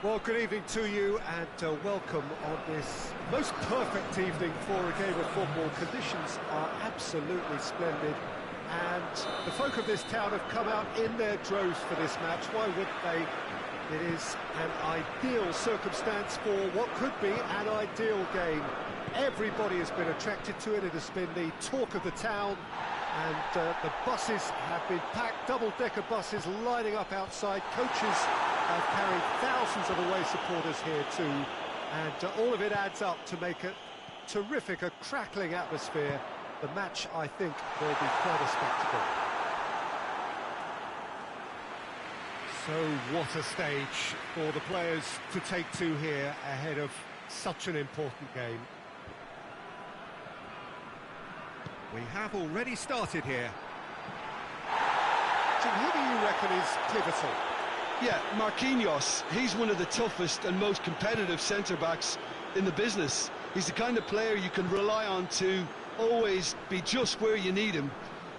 Well, good evening to you and welcome on this most perfect evening for a game of football. Conditions are absolutely splendid and the folk of this town have come out in their droves for this match. Why wouldn't they? It is an ideal circumstance for what could be an ideal game. Everybody has been attracted to it. It has been the talk of the town, and the buses have been packed, double-decker buses lining up outside. Coaches have carried thousands of away supporters here too, and all of it adds up to make a terrific, a crackling atmosphere. The match, I think, will be quite a spectacle. So what a stage for the players to take to here ahead of such an important game. We have already started here. Jim, who do you reckon is pivotal? Yeah, Marquinhos. He's one of the toughest and most competitive centre-backs in the business. He's the kind of player you can rely on to always be just where you need him,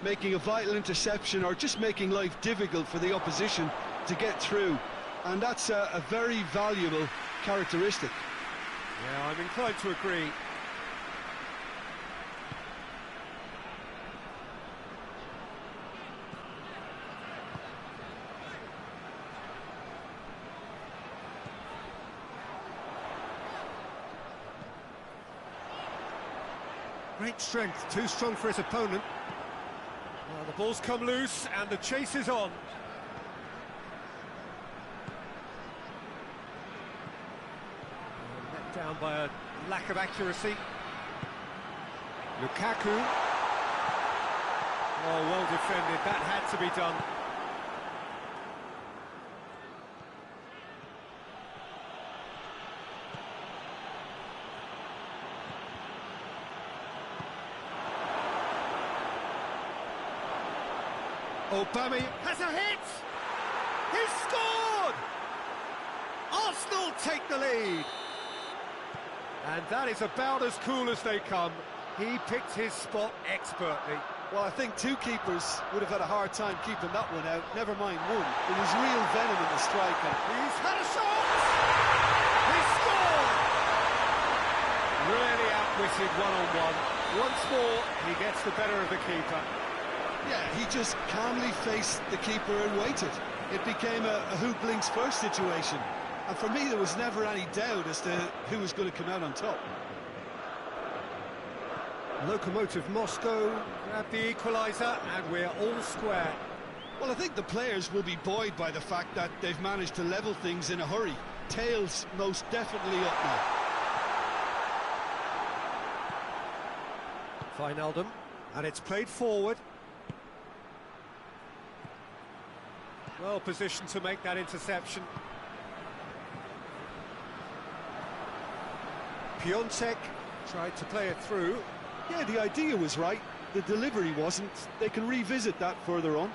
making a vital interception or just making life difficult for the opposition to get through. And that's a very valuable characteristic. Yeah, I'm inclined to agree. Great strength, too strong for his opponent. Well, the ball's come loose and the chase is on. Let down by a lack of accuracy. Lukaku. Oh, well defended, that had to be done. Aubameyang has a hit! He's scored! Arsenal take the lead! And that is about as cool as they come. He picked his spot expertly. Well, I think two keepers would have had a hard time keeping that one out, never mind one. There was real venom in the strike. He's had a shot! He scored! Really outwitted one-on-one. Once more, he gets the better of the keeper. Yeah, he just calmly faced the keeper and waited. It became a who blinks first situation. And for me, there was never any doubt as to who was going to come out on top. Lokomotiv Moscow grabbed the equaliser, and we're all square. Well, I think the players will be buoyed by the fact that they've managed to level things in a hurry. Tails most definitely up now. Wijnaldum, and it's played forward. Well positioned to make that interception. Piontek tried to play it through. Yeah, the idea was right. The delivery wasn't. They can revisit that further on.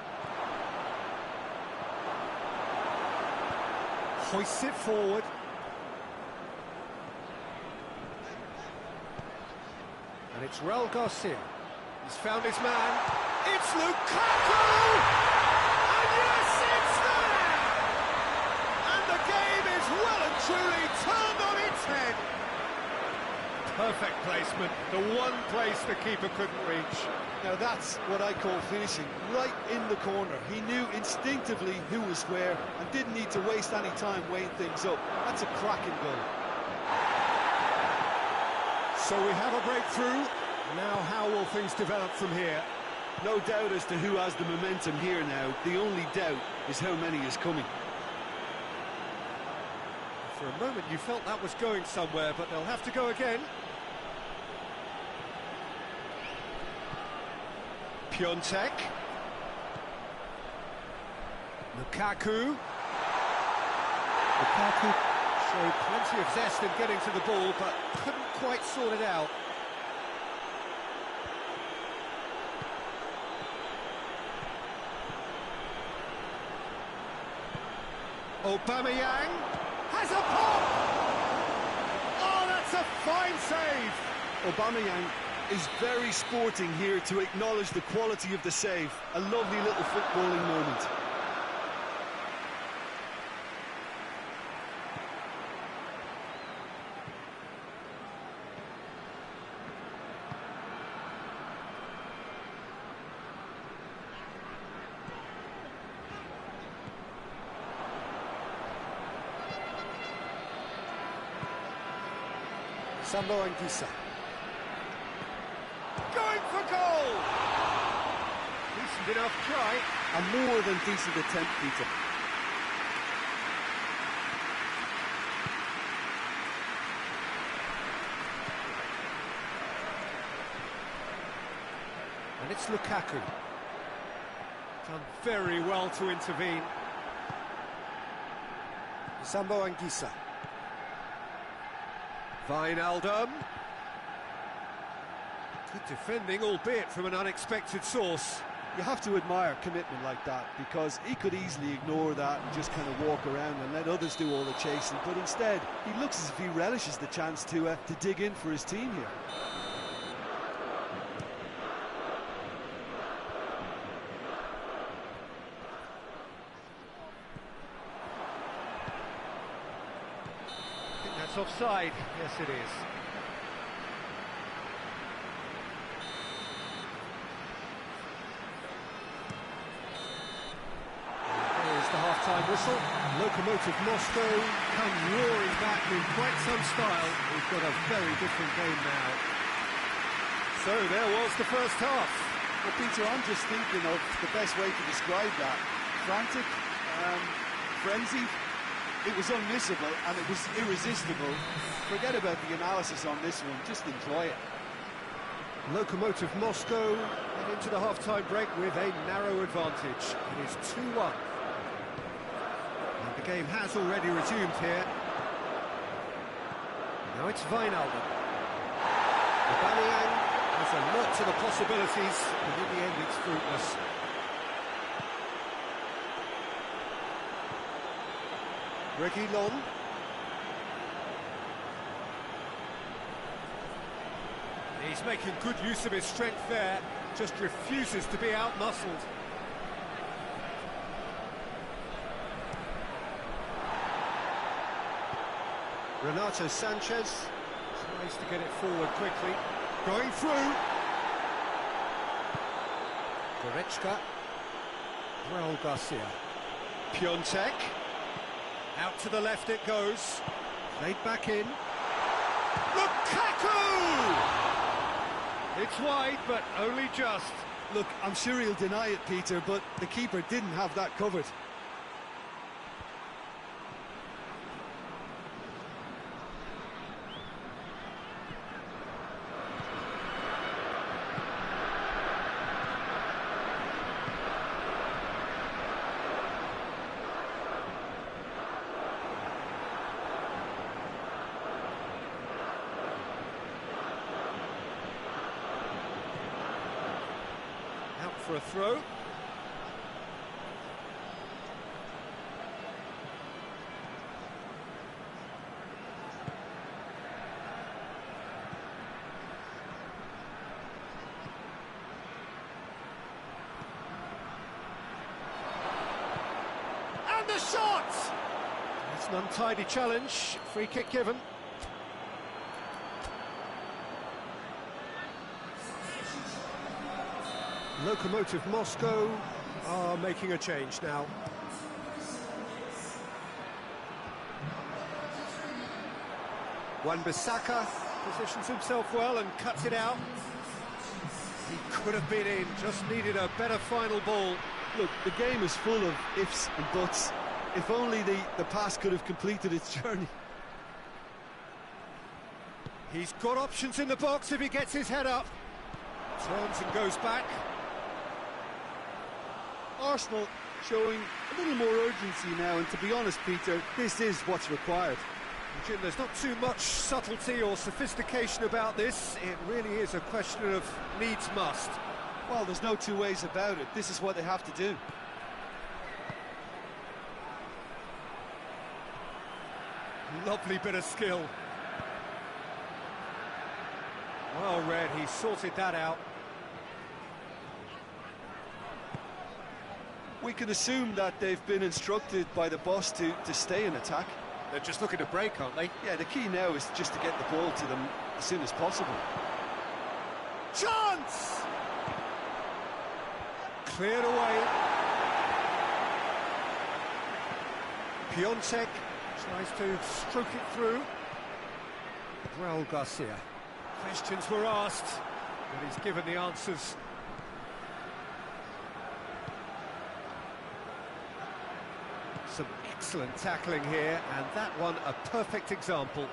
Hoists it forward. And it's Raul Garcia. He's found his man. It's Lukaku! And yes, it's there! And the game is well and truly turned on its head. Perfect placement, the one place the keeper couldn't reach. Now that's what I call finishing, right in the corner. He knew instinctively who was where and didn't need to waste any time weighing things up. That's a cracking goal. So we have a breakthrough. Now how will things develop from here? No doubt as to who has the momentum here now. The only doubt is how many is coming. For a moment you felt that was going somewhere, but they'll have to go again. Piontek. Lukaku. Lukaku showed plenty of zest in getting to the ball, but couldn't quite sort it out. Aubameyang has a pop! Oh, that's a fine save! Aubameyang is very sporting here to acknowledge the quality of the save. A lovely little footballing moment. Sambo Anguissa. Going for goal! Decent enough try. A more than decent attempt, Peter. And it's Lukaku. Done very well to intervene. Sambo Anguissa. Wijnaldum. Good defending, albeit from an unexpected source. You have to admire commitment like that, because he could easily ignore that and just kind of walk around and let others do all the chasing, but instead he looks as if he relishes the chance to dig in for his team here. I think that's offside. Yes, it is. There's the half-time whistle. Lokomotiv Moscow come roaring back in quite some style. We've got a very different game now. So there was the first half. Well, Peter, I'm just thinking of the best way to describe that. Frantic, frenzied. It was unmissable and it was irresistible. Forget about the analysis on this one, just enjoy it. Lokomotiv Moscow head into the half-time break with a narrow advantage. It is 2-1. And the game has already resumed here. Now it's Wijnaldum. Aubameyang has a lot to the possibilities, but in the end it's fruitless. Reguilon. He's making good use of his strength there, just refuses to be out-muscled. Renato Sanchez tries to get it forward quickly. Going through. Goretzka. Raul Garcia. Piontek. Out to the left it goes. Played back in. Lukaku! It's wide, but only just. Look, I'm sure he'll deny it, Peter, but the keeper didn't have that covered. For a throw. And the shot! It's an untidy challenge. Free kick given. Lokomotiv Moscow are making a change now. Wan-Bissaka positions himself well and cuts it out. He could have been in, just needed a better final ball. Look, the game is full of ifs and buts. If only the pass could have completed its journey. He's got options in the box if he gets his head up. Turns and goes back. Arsenal showing a little more urgency now, and to be honest, Peter, this is what's required. Jim, there's not too much subtlety or sophistication about this. It really is a question of needs must. Well, there's no two ways about it. This is what they have to do. Lovely bit of skill. Well read, he sorted that out. We can assume that they've been instructed by the boss to stay in attack. They're just looking to break, aren't they? Yeah, the key now is just to get the ball to them as soon as possible. Chance! Cleared away. Piontek tries to stroke it through. Raul Garcia. Questions were asked, but he's given the answers. Some excellent tackling here, and that one a perfect example.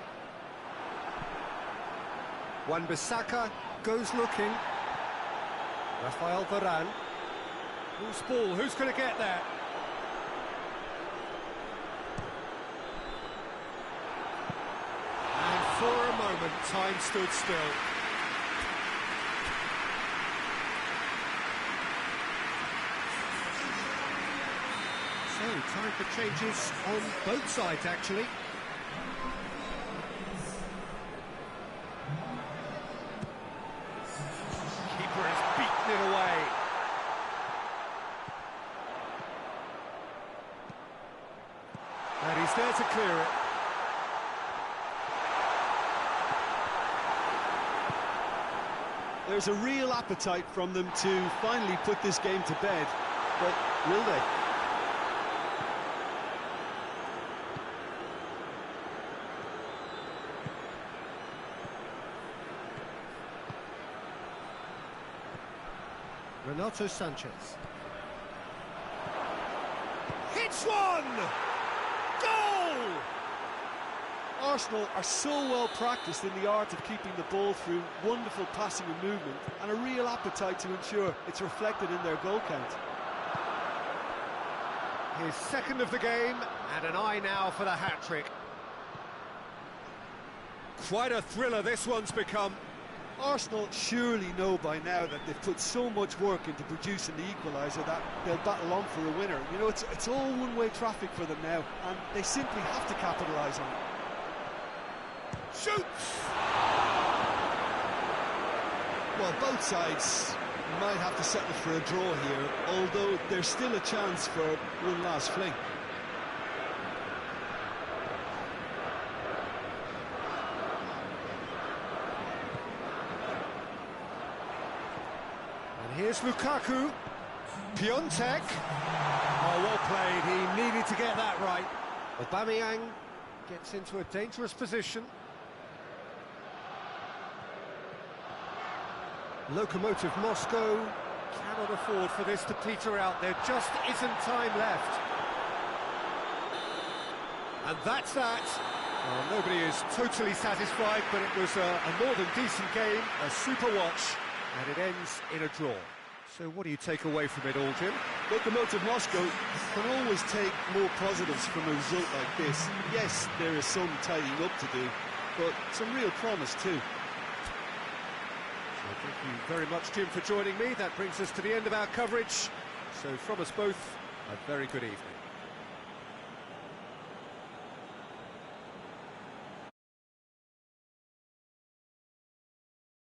Wan-Bissaka goes looking. Rafael Varane. Who's ball? Who's going to get there? And for a moment, time stood still. So, time for changes on both sides, actually. Keeper has beaten it away. And he's there to clear it. There's a real appetite from them to finally put this game to bed, but will they? Renato Sanchez. Hits one! Goal! Arsenal are so well practiced in the art of keeping the ball through wonderful passing and movement, and a real appetite to ensure it's reflected in their goal count. His second of the game, and an eye now for the hat-trick. Quite a thriller this one's become. Arsenal surely know by now that they've put so much work into producing the equaliser that they'll battle on for a winner. You know, it's all one-way traffic for them now, and they simply have to capitalise on it. Shoots! Well, both sides might have to settle for a draw here, although there's still a chance for one last fling. Here's Lukaku. Piontek. Oh, well played. He needed to get that right. Aubameyang gets into a dangerous position. Lokomotiv Moscow cannot afford for this to peter out. There just isn't time left. And that's that. Well, nobody is totally satisfied, but it was a more than decent game, a super watch. And it ends in a draw. So what do you take away from it all, Jim? Lokomotiv Moscow can always take more positives from a result like this. Yes, there is some tidying up to do, but some real promise too. So thank you very much, Jim, for joining me. That brings us to the end of our coverage. So from us both, a very good evening.